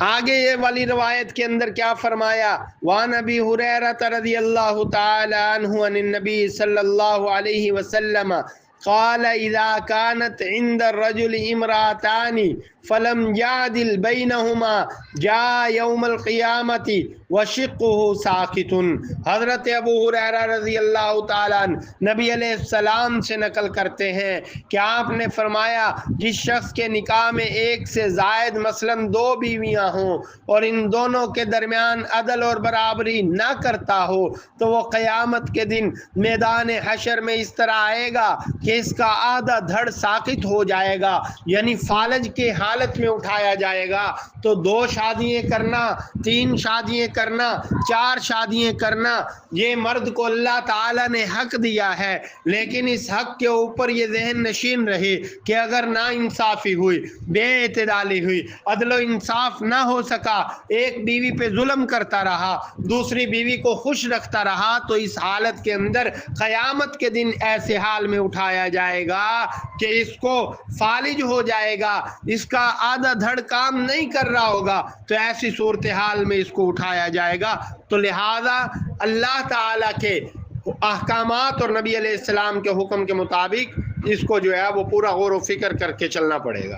آگے یہ والی روایت کے اندر کیا فرمایا؟ وعن ابی ہریرہ رضی اللہ تعالی عنہ عن النبی صلی اللہ علیہ وسلم قال اذا كانت عند الرجل امرأتان فلم يعدل بينهما جاء يوم القيامة وشقه ساقط۔ حضرت ابو ہریرہ رضی اللہ تعالیٰ عنہ نبی علیہ السلام سے نقل کرتے ہیں کہ آپ نے فرمایا جس شخص کے نکاح میں ایک سے زائد مثلاً 2 بیویاں ہوں اور ان دونوں کے درمیان عدل اور برابری نہ کرتا ہو تو وہ قیامت کے دن میدان حشر میں اس طرح آئے گا کہ اس کا آدھا دھڑ ساقط ہو جائے گا، یعنی فالج کے حالت میں اٹھایا جائے گا۔ تو 2 شادیاں کرنا، 3 شادیاں کرنا، 4 شادیاں کرنا، یہ مرد کو اللہ تعالیٰ نے حق دیا ہے، لیکن اس حق کے اوپر یہ ذہن نشین رہے کہ اگر نا انصافی ہوئی، بے اعتدالی ہوئی، عدل و انصاف نہ ہو سکا، ایک بیوی پہ ظلم کرتا رہا، دوسری بیوی کو خوش رکھتا رہا، تو اس حالت کے اندر قیامت کے دن ایسے حال میں اٹھایا جائے گا کہ اس کو فالج ہو جائے گا، اس کا آدھا دھڑ کام نہیں کر رہا ہوگا، تو ایسی صورتحال میں اس کو اٹھایا جائے گا۔ تو لہذا اللہ تعالیٰ کے احکامات اور نبی علیہ السلام کے حکم کے مطابق اس کو جو ہے وہ پورا غور و فکر کر کے چلنا پڑے گا۔